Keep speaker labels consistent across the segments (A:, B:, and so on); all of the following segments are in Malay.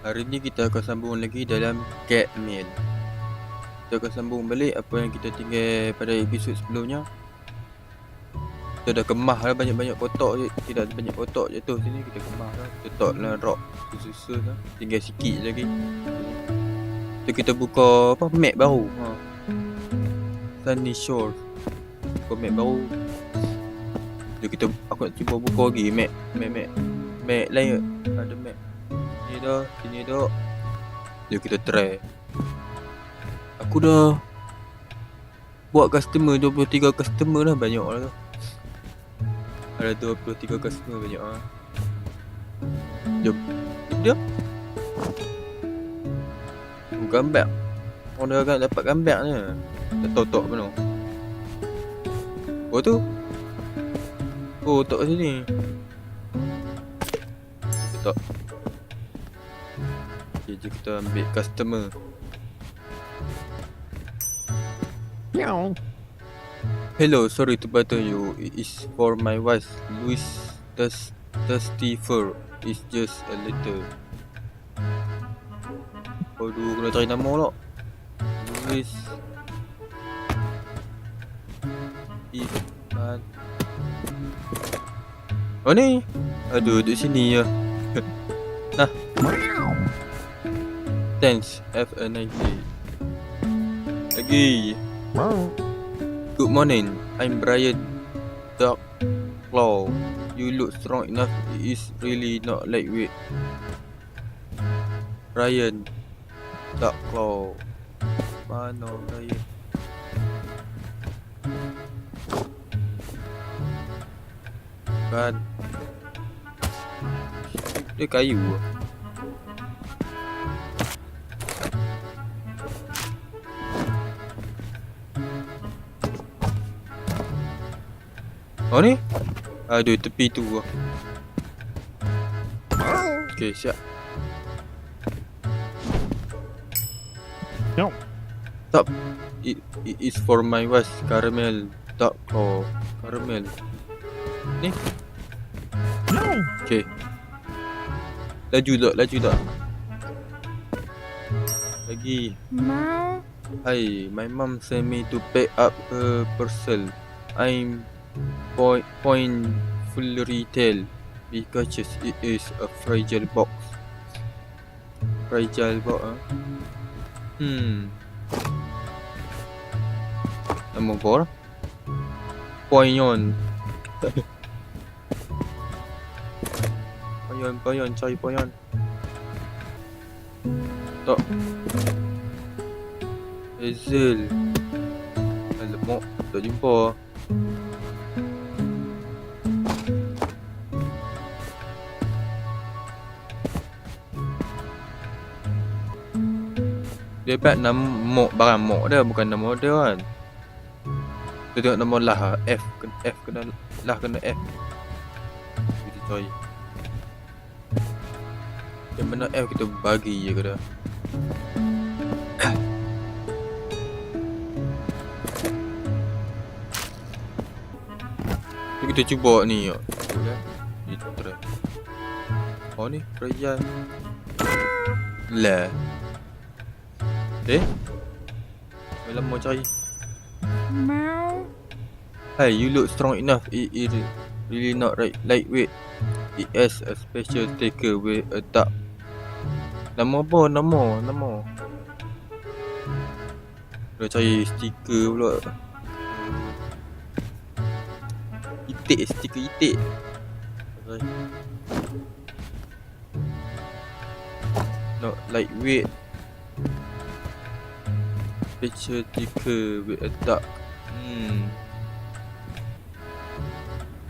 A: Hari ni kita akan sambung lagi dalam Cat Mail. Kita akan sambung balik apa yang kita tinggal pada episod sebelumnya. Kita dah kemah lah banyak-banyak kotak je. Tidak ada banyak kotak jatuh sini. Kita kemah lah. Kita tak lah rock susun lah. Tinggal sikit lagi. So kita buka apa map baru. Sunny Shore. Buka map baru. So aku nak cuba buka lagi map lain. Ada map sini dah. Jom kita try. Aku dah buat customer 23 customer lah, banyak lah tu. Ada 23 customer, banyak lah. Jom dia gambar. Orang dah akan dapat gambar ni. Tak tahu tak mana. Oh tu. Oh tak sini. Tak. Okay, jom kita ambil customer. Hello, sorry to bother you. It is for my wife, Louis Thirsty-Fur. It's just a little. Aduh, kena cari nama pula. Louis Ivan. Oh ni. Aduh, duduk sini je. Nah. Thanks, have a nice day. Lagi. Good morning, I'm Brian Darklaw. You look strong enough. It is really not lightweight. Brian Darklaw. Mana Brian? Kan dia kayu lah. Oh ni? Aduh, tepi tu lah. Okay, siap.
B: No.
A: Stop. It is for my wife, caramel dark or caramel. Ni?
B: No.
A: Okay. Laju tak? Lagi.
C: Ma,
A: Hi, my mom sent me to pick up her parcel. I'm point full retail because it is a fragile box. Fragile box, Nama apa? Poyon. Poyon, cari poyon. Tak. Hazel. Alamak, tak jumpa. Dia dapat nama barang mok dia, bukan nama dia kan. Kita tengok nama lah, F kena lah, kena F. Kita cari. Yang mana F kita bagi je ke dah. Kita cuba ni. Kita try. Oh ni, Rayan. Lah. Lama cari.
C: mau.
A: Hey, you look strong enough. It is really not lightweight. It has a special sticker with a duck. Nama apa? Nama. Dah cari stiker pula. Stiker itik. Okay. Not lightweight. Special sticker with a duck.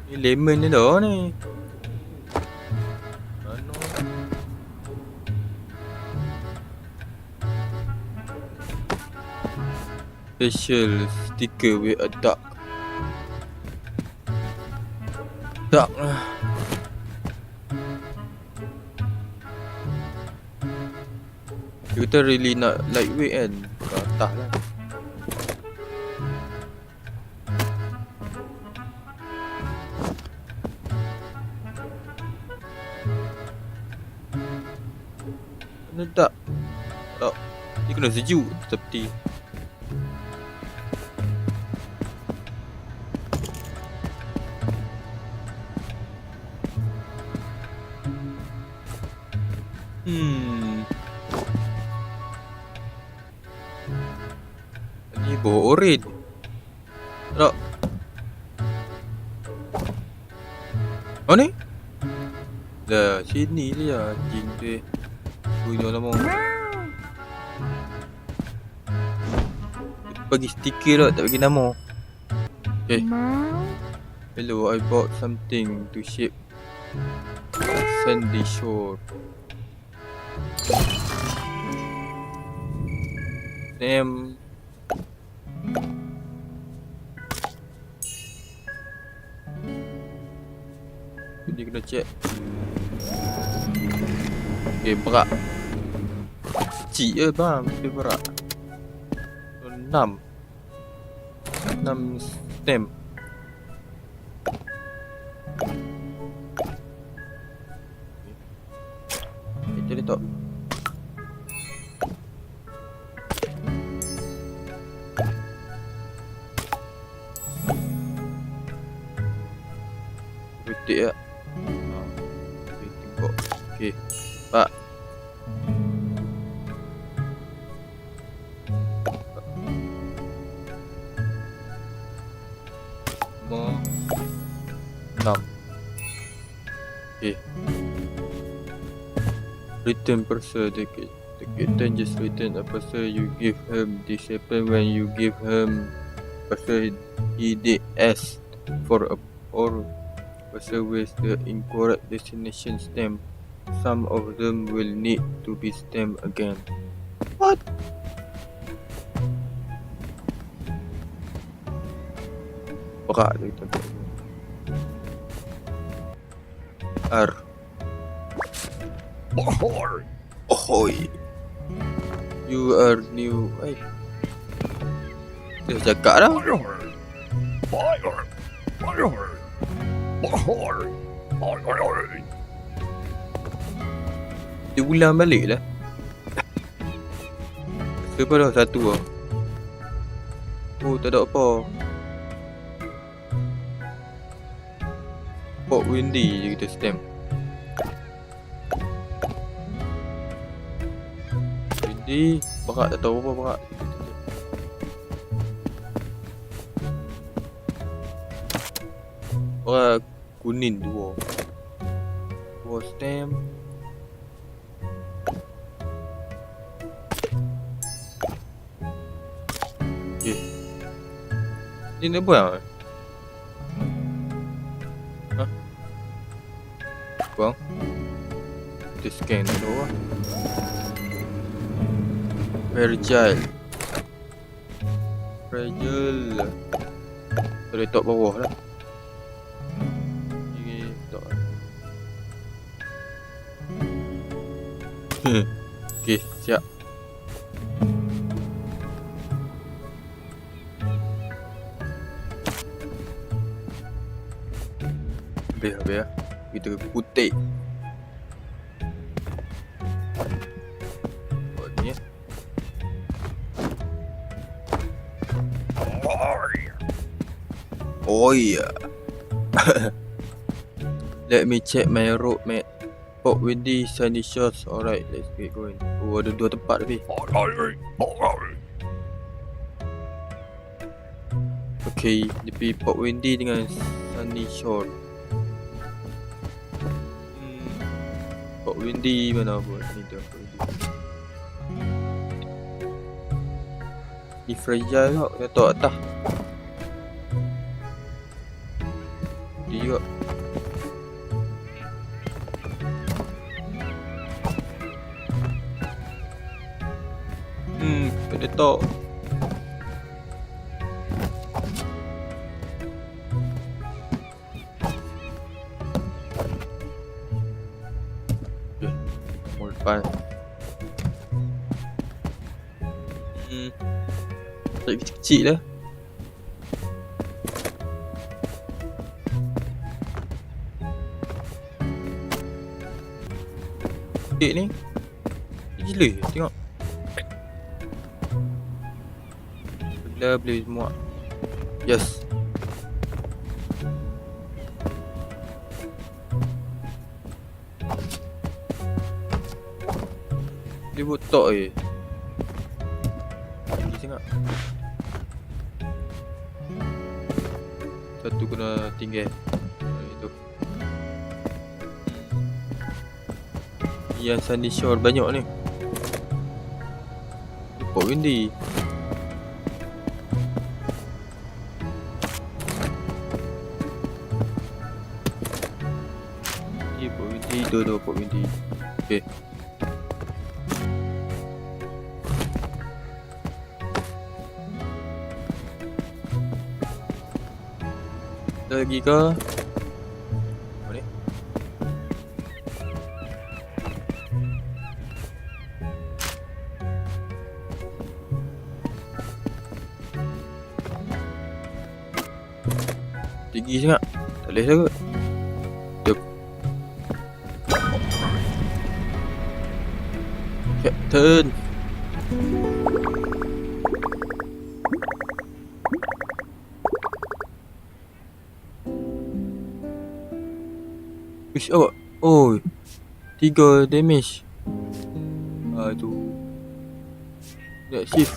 A: Ni lemon ni dah ni. Mana? Special sticker with a duck. Duck lah. Kita really not lightweight kan. Ke atas lah. Kena tak? Tak. Dia kena sejuk seperti. Ni bawah oren. Tak. Oh ni? Dah sini dia anjing tu. Punya lama. Bagi stiker lah, tak bagi nama. Okay.
C: Meow.
A: Hello, I bought something to shape sandy shore. Name. Ni kena check. Okay, berak. Kecil je bang, dia berak. 6 stem. Kita letak. Betik tak? Okay, tengok. Okay, pak. Okay. Return parcel. The captain just returned a parcel you give him. This happened when you give him parcel he did ask for a or parcel with the incorrect destination stamp. Some of them will need to be stamped again. What? Buka dia kita. R. Ahoy. You are new. Dia cakap dah. Dia ulang balik lah. Sebab dah satu lah. Oh, tak ada apa. Port windy je kita stamp. Windy, berak tak tahu apa berak. Berak kuning dua. Dua stamp. Okay. Ni nak buang ke? Buang. Kita scan dulu lah. Fragile. Kita letak bawah lah. Ni letak lah. Okay, siap. Habis lah. Kita putih. Buat ni ya. Oh yeah. Let me check my road map. Port windy, sandy shores. Alright, let's get going. Oh, ada dua tempat lebih. Okay, lebih port windy dengan sandy shore. Port windy mana buat ni tu. Ni fragile tak? Letak atas. Dia juga. Letak. Okay, nombor depan. Tak kecil-kecil lah. Sikit ni. gila. Tengok. Beli semua. Yes. Dia botak je. Tinggi sangat. Satu kena tinggal. Itu. Yang Sunny Shore banyak ni. Port Windy. Port Windy, dua Port Windy. Okay. Ada lagi ke? Apa ni? Tinggi sangat. Tak boleh sangat. Jom. Captain. Wish awak. Oh, 3 damage. Tu. Nak shift.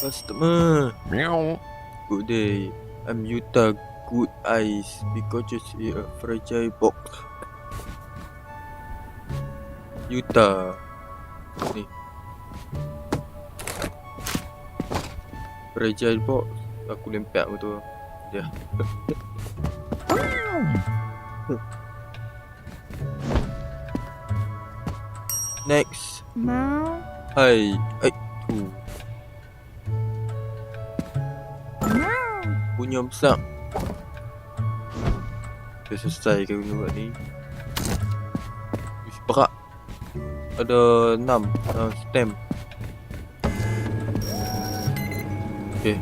A: Customer.
B: Meow.
A: Good day. I'm Yuta Good Eyes. Because you see a fragile box. Yuta. Ni. Fragile box. Aku lempak betul. Ya. Next.
C: Meow.
A: Hai. Tu.
C: Meow.
A: Punya besar. Dah selesai ke guna buat ni. Wish berat. Ada 6 stem. Okay.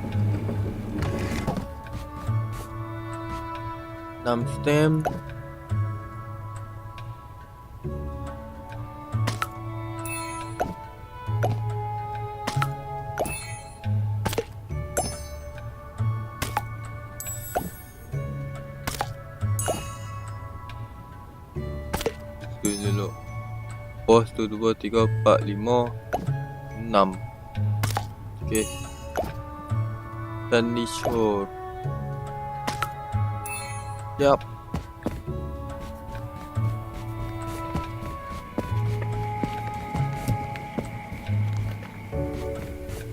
A: 6 stem. Tu dulu. Pos tu 2, 3, 4, 5, 6. Okay. Sunny Shore. Yap.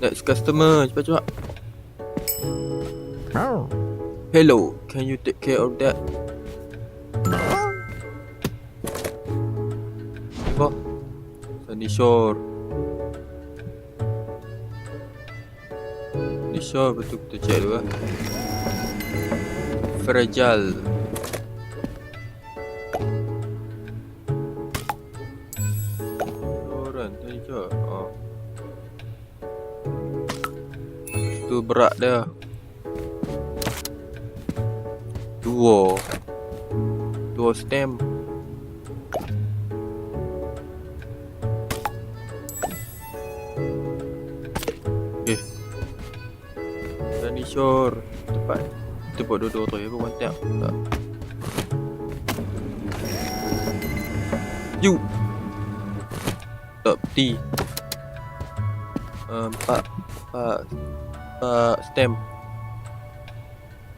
A: Next customer. Cepat-cepat.
B: Meow.
A: Hello. Can you take care of that? Apa? Sunny Shore. Sunny Shore betul kita check dulu lah. Fragile. Orang tadi je. Tu berat dia. 2 stem. Okay. Sunny Shore. Tepat. Kita buat dua-dua tu ya. Aku kontak. Tak. You. Top T. 4 stem.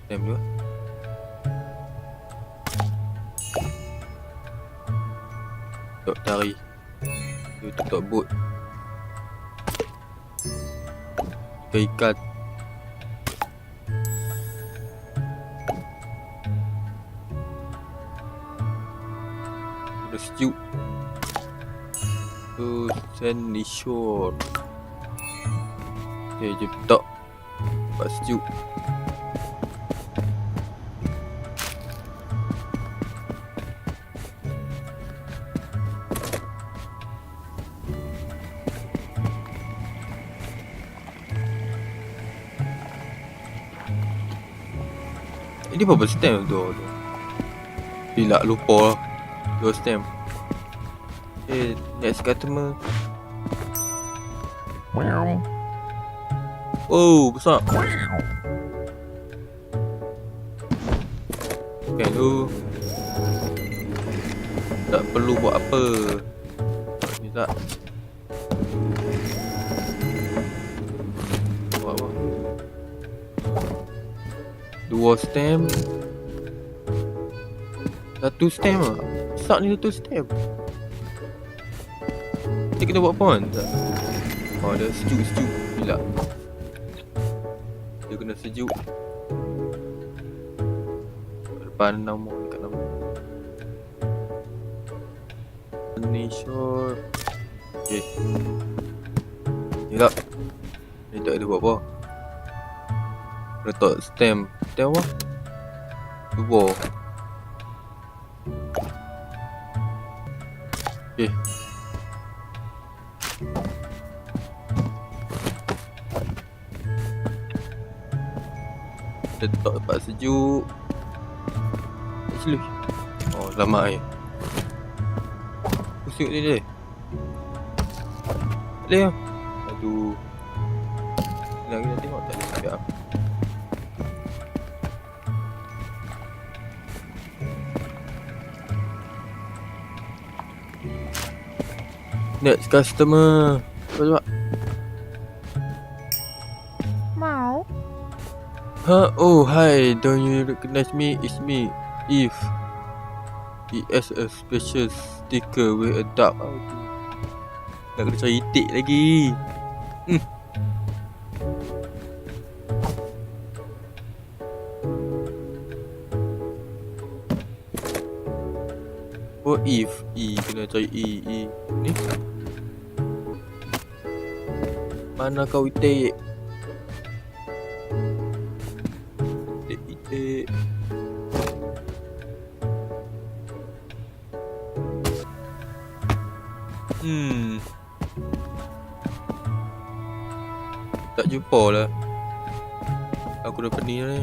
A: Stem dulu. Tok tari. Dia tutup boat. Ikan. Ada stew. Tu Sunny Shore. Okay, jom tak. Buat stew. Ini berapa stamp tu? Bila lupa lah. 2 stamp. Next customer.
C: Meow.
A: Oh, besar. Scan tu. Tak perlu buat apa. Ni tak. Buat apa? 2 stamp. 1 stamp lah. Besar ni 1 stamp. Kita kena buat pon tak? Oh, dia sejuk. Gila. Dia kena sejuk. Depan nama, dekat nama. Ni short. Okay. Gila. Ni tak ada buat apa. Letak stamp. Stamp apa? Dua. Okay. Letak tempat sejuk. Actually. Oh, lama air. Pusing ni dia. Tak boleh lah. Aduh. Lagi nak tengok tak boleh cakap. Next customer. Cepat.
C: Meow.
A: Huh? Oh, hi. Don't you recognize me? It's me, Eve. It has a special sticker with a duck. Nak kena cari itik lagi. Oh, Eve. E. Kena cari E. Ni. Mana kau itik? Itik. Tak jumpa lah. Aku dah pening ni.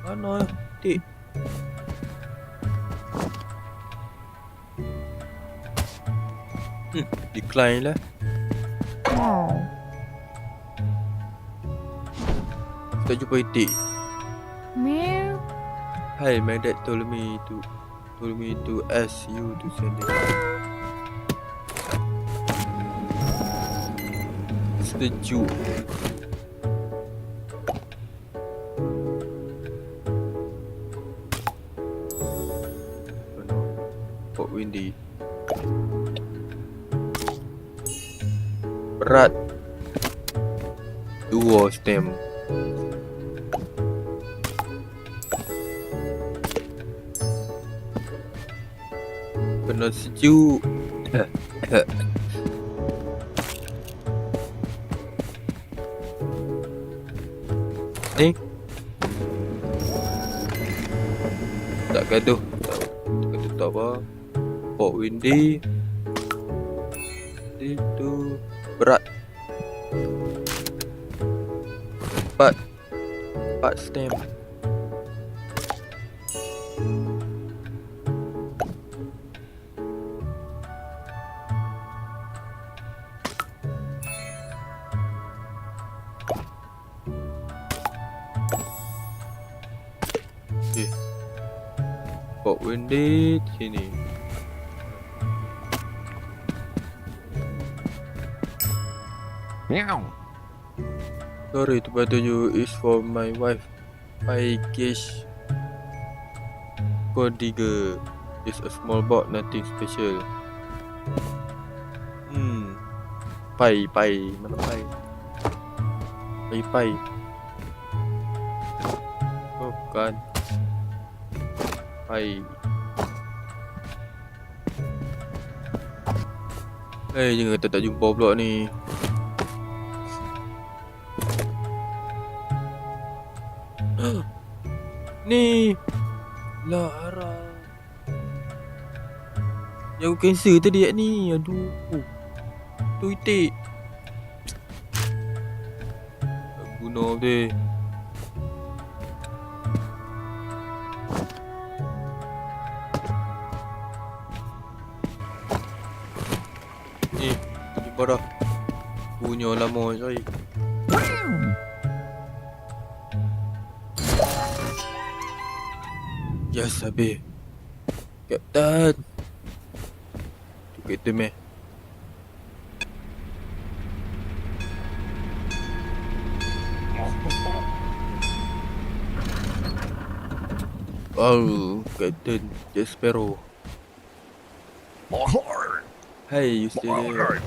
A: Mana lah itik? Decline lah.
C: Meow.
A: Tak jumpa itik.
C: Meow.
A: Hi, my dad told me to ask you to send it. Sejuk. Port windy. Berat. 2 stem. Kena sejuk. Ni tak gaduh. Tak gaduh tak apa. Port windy. Itu berat. 4 stem. Okay. Port windy sini.
C: Meow.
A: Sorry to bother you. It's for my wife. My cash Codiger. It's a small boat, nothing special. Pai. Mana pai? Pai. Oh, bukan. Pai. Jangan kata tak jumpa pula ni. Ni Lara yang aku cancel tadi ni. Aduh. Tu itik. Tak guna deh. Apa dah? Punya lama coy. Yes, habis. Kapten. Tu kapten meh. Oh, Kapten Jack Sparrow. Hey, you still there?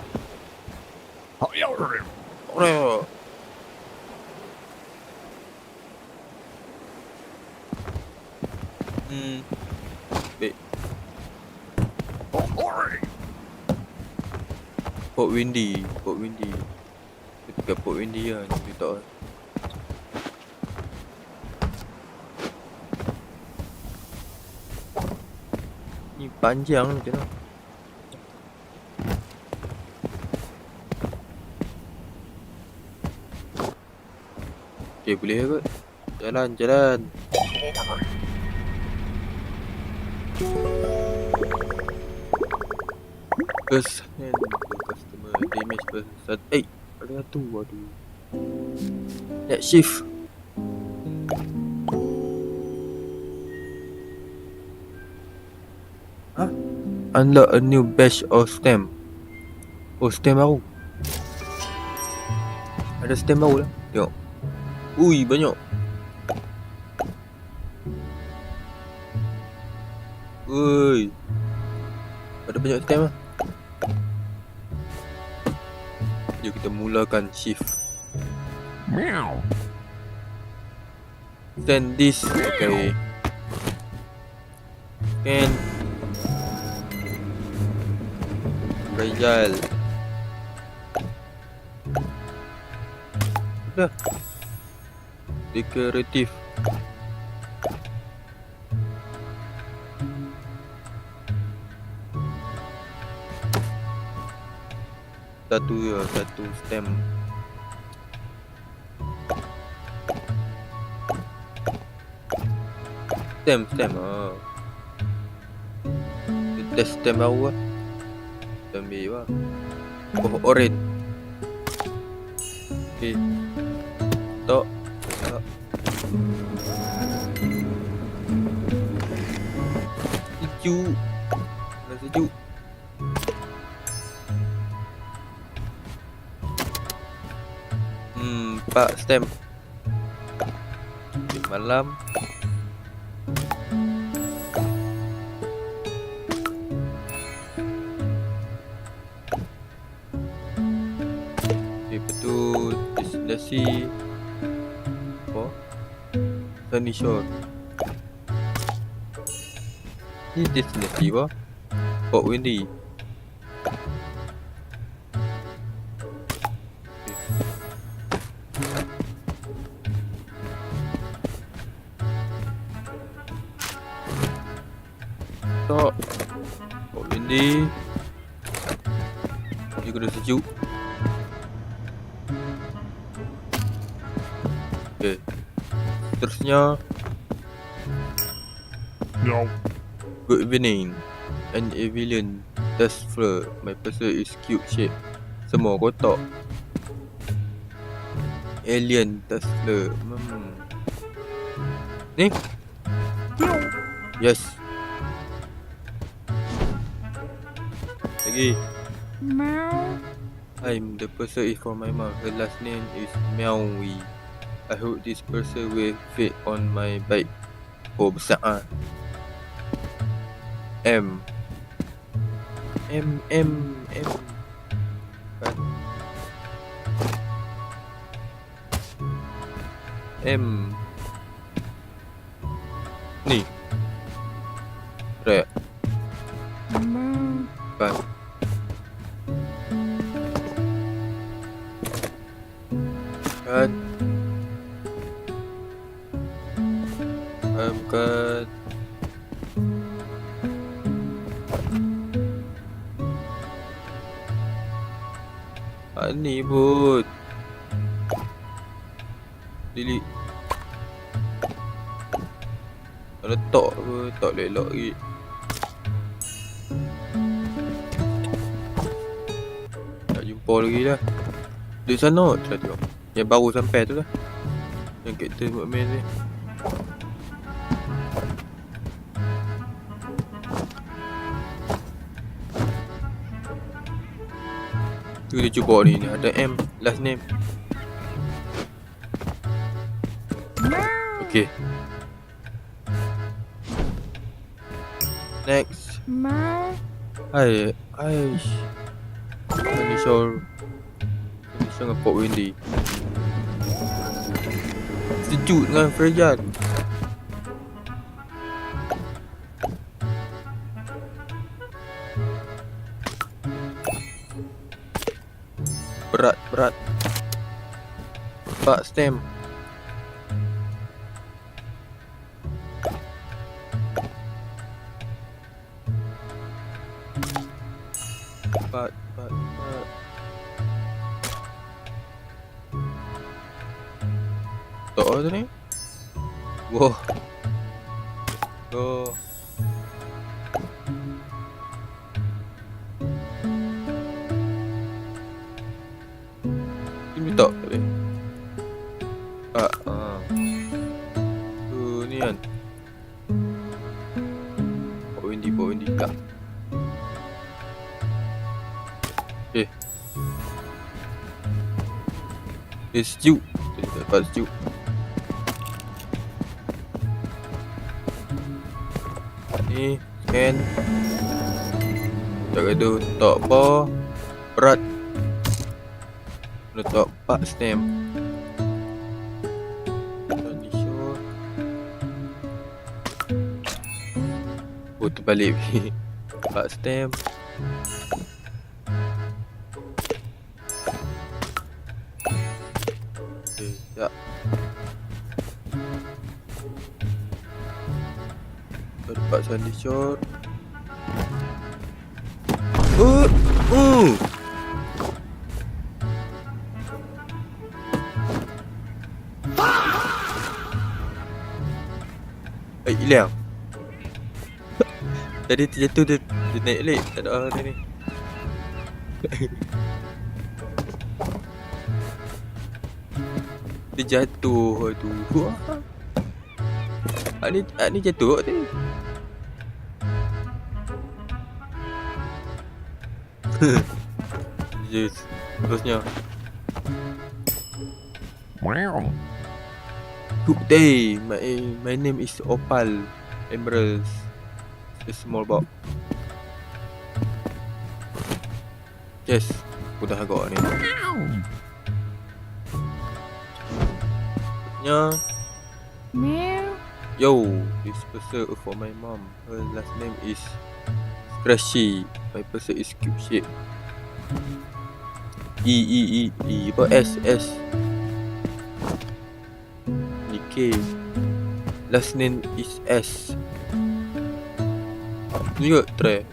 A: Oh. Baik. Port Windy. Dekat Port Windy lah, ni tak. Ni panjang macam mana? Okay, boleh kot. Jalan. First hand customer damage person. Ada tu. Aduh. Net shift. Unlock a new batch of stamp. Oh, stamp baru. Ada stamp baru lah. Tengok. Ui, banyak. Ui. Ada banyak stamp lah. Jom kita mulakan shift. Send this. Okay. Scan. Rejal. Dah. Decorative. Satu stem. Stem. Oh. Kita stem baru lah. Stem biru lah. Oh, orange. Okay. Tok. Sejuk. Pak stem. Okay, malam. Okay, betul. Destinasi apa? Sunny Shore. Ni destinasi apa? Port Windy. Port Windy. Dia kena sejuk. Okay. Seterusnya.
B: No.
A: Good evening. An alien dust floor. My person is cube shape. Semua kotak. Alien dust floor. Ni? Yes. Lagi.
C: Meow.
A: I'm the person is from my mom. Her last name is Meowie. I hope this person will fit on my bike. Oh, besar ah. M. Kan? M. Ni. Right.
C: Meow.
A: Kan? Kan? Kan? Ni pun delete. Letak apa, tak elok lagi. Tak jumpa lupa lagi dah. Di sana try tengok. Yang baru sampai tu lah. Yang Captain Woodman ni. Tu kita cuba ni. Ada M. Last name.
C: Meow.
A: Okay. Next.
C: Meow.
A: Hai. Aish. Initial dengan Port Windy. Sejuk dengan Frejan. Berat. 4 stem. Empat. Tak ada ni. Wah. Oh. Ini tak tadi. Tu ni kan. Port Windy tak. Okay. Sejuk. Kita dapat sejuk. Ni scan. Tak ada tak apa. Berat. Letak 4 stem. Tadi shot. Oh terbalik. 4 stem. Okay, sekejap. Dapat sandy shot. Hilang. Tadi terjatuh dia naik balik. Tak ada orang ni. Dia jatuh. Aduh. Ni jatuh tadi. Yes. Terusnya.
B: Meow.
A: Good day. My name is Opal Emeralds. A small box. Yes. Udah agak ni. Nya.
C: Meow.
A: Yo, this person for my mom. Her last name is Scratchy. My person is cube shape. E. Apa S. K. Last name is S. Ni juga try.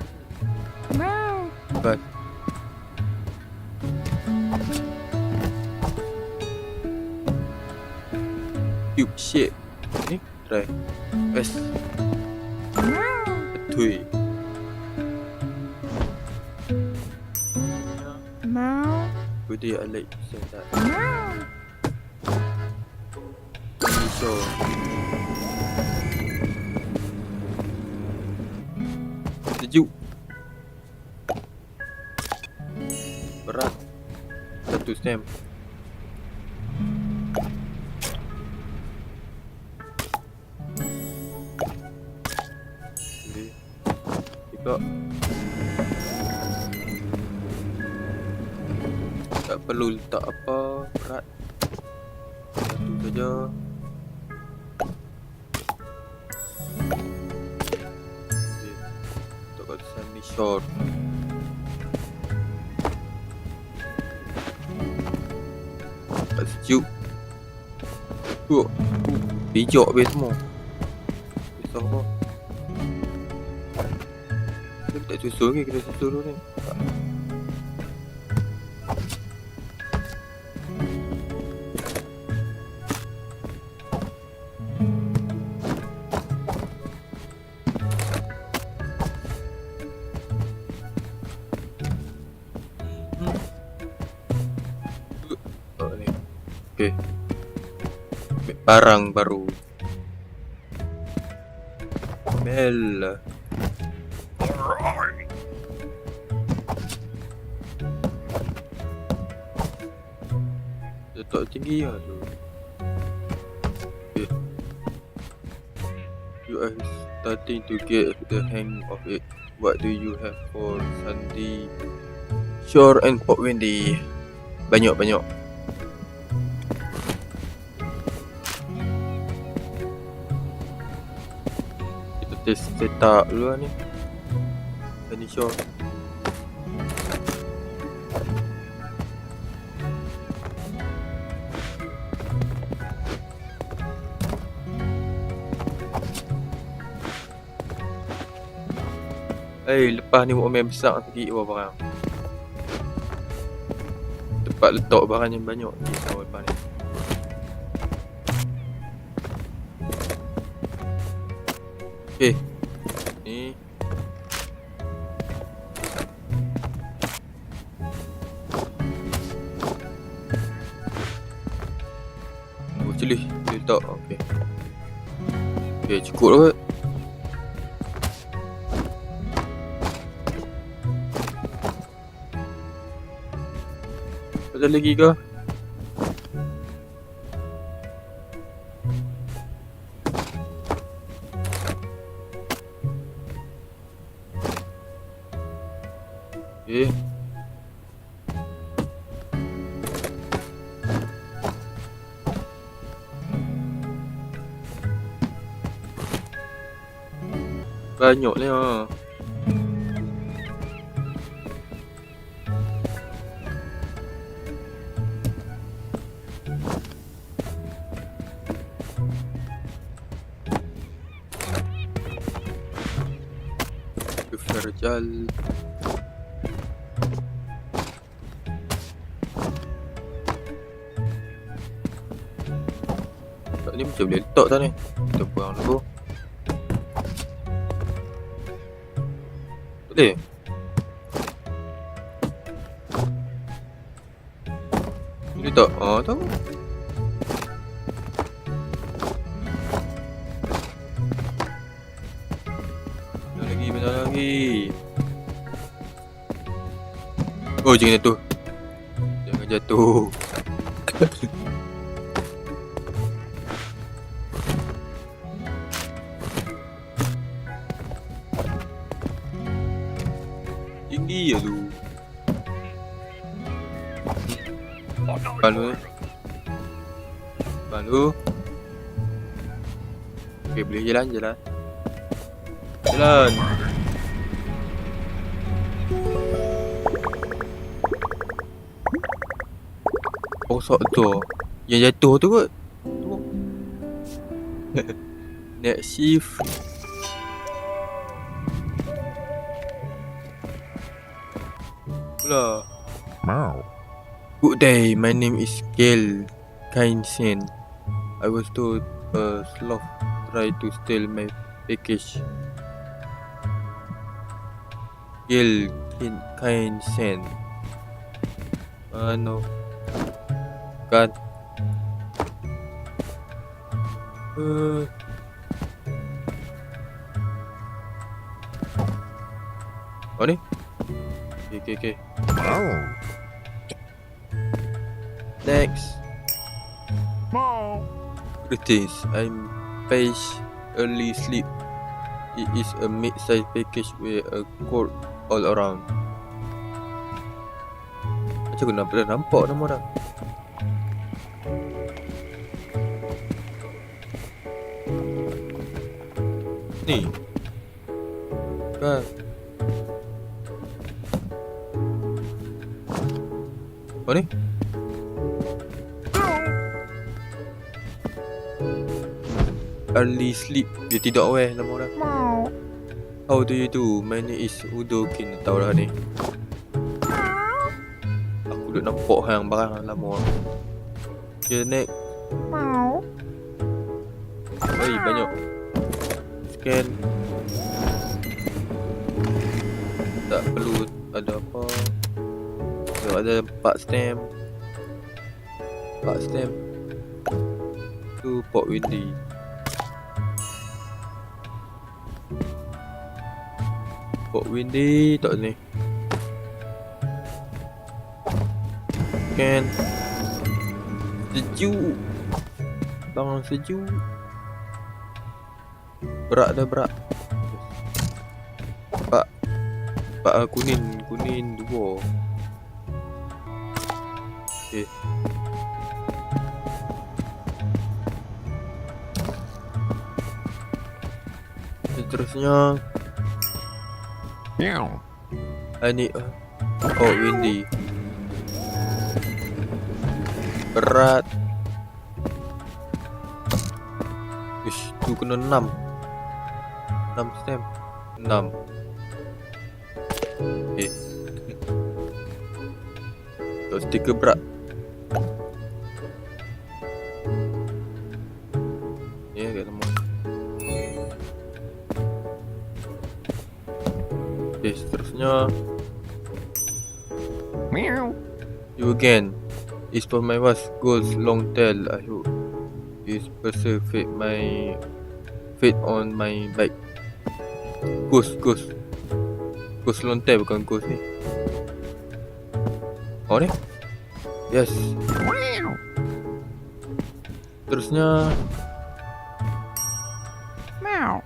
C: Meow.
A: Bye. Cube shape. Ni try. S.
C: Meow.
A: Betul.
C: Meow.
A: Good day, I like to say that.
C: Meow.
A: So sejuk. Berat. 1 stem. Okay. Tiga. Tak perlu letak apa. Berat. 1 saja. Sandy short. Tak sejuk. Pijak habis semua. Kisah apa? Kita tak susul ke? Kita susul dulu ni. Okay. Barang baru. Mel. Letak tinggi lah tu. Okay. You are starting to get the hang of it. What do you have for Sunday? Shore and Port Windy. Banyak. Kita test setup dulu lah ni. Sunday Shore. Lepas ni buat main besar sikit buat barang. Tempat letak barang yang banyak kita lepas ni. Okay. Ni. Boleh letak. Okay. Okay, cukup lah kot. Ada lagi ke? Okay. Banyak ni ah. Rajal. Tak ni macam boleh letak tak ni? Kita buang dulu. Boleh? Boleh tak? Tahu. Bentar lagi. Oh, jangan jatuh. Jangan jatuh. Tinggi ya tu. Balu. Okay, boleh jalan. Jalan. Oh, sok tu. Yang jatuh tu kot. Next shift. Pula. Good day, my name is Gail Kainsen. I was told a sloth tried to steal my package. Gail Kainsen. No. Kan. Oh ni? Okay. Next. Greetings, I'm Page Early Sleep. It is a mid-size package with a court all around. Macam aku dah nampak nama dah. Ni kan apa ni? Early sleep. Dia tidak aware nama orang. How do you do? My name is Udo Kin. Tahu dah ni. Aku dah nampak hang barang lama. Okay, next. Banyak. Scan. Tak perlu ada apa. Ada 4 stamp. Port Windy. Port Windy tak ni. Kan sejuk. Bangun sejuk. Berak dah berak. Pak kuning dua. Okey. Seterusnya
B: Meow.
A: ni Port Windy. Berat. Ish, tu kena 6 stem. 6. Okay. Tak stiker berat. Ni agak lama. Okay, seterusnya
B: Meow.
A: you again. It's for my vast goals long tail. I hope is persevere my fate on my bike. Ghost long tail bukan ghost ni. Oh ni? Yes.
B: Meow.
A: Terusnya
C: Meow.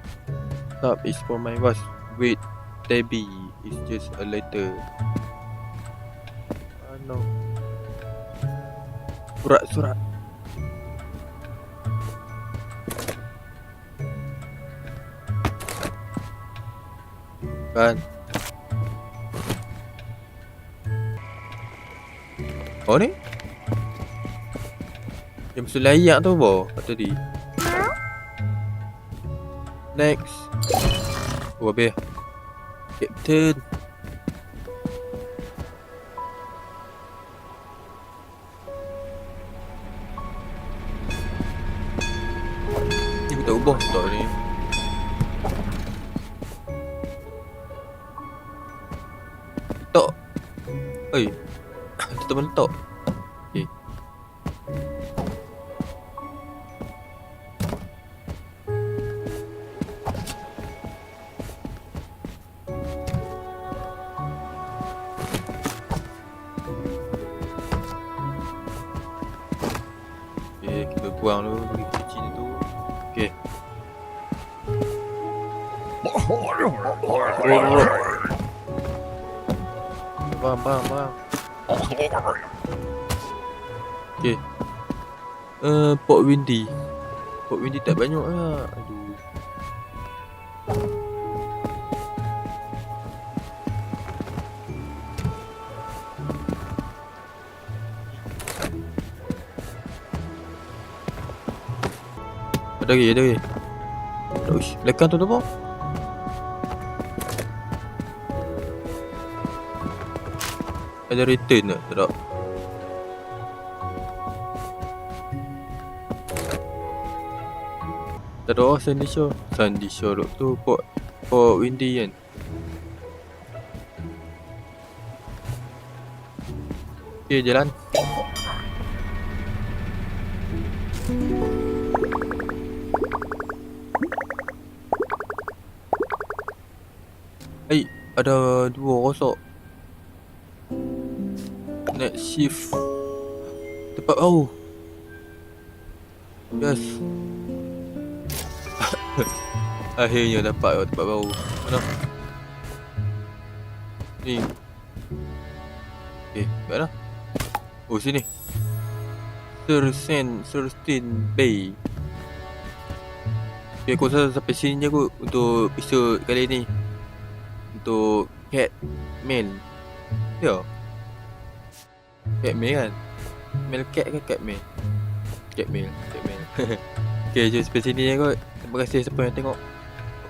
A: stop is for my vast wait. Debbie is just a letter. No. Surat. Kan. Oh ni? Yang mesti layak tu apa? Tadi. Next. Oh, habis. Captain. Ni kita ubah tak ni? Tok. Oi. Kita mentok. Okey. Okay, kita buang dulu bagi kecil tu. Okay. Bang. Okay. Port Windy tak banyak lah. Aduh. Ada lagi. Uish, lekan tu apa? Ada return tak? Tak ada Sandy Shore tu Port Windy kan. Okay, jalan. Ada 2 rosak. Next shift tempat baru. Yes. Akhirnya dapat tempat baru. Mana? Ni. Kat mana? Oh, sini. Thurston Bay. Okay, aku rasa sampai sini je kot untuk episod kali ni. Untuk cat mail. Ya. Cat mail kan? Mail cat ke cat mail? Cat mail. Okay, jom sampai sini je kot. Terima kasih siapa yang tengok.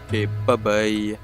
A: Okay, bye bye.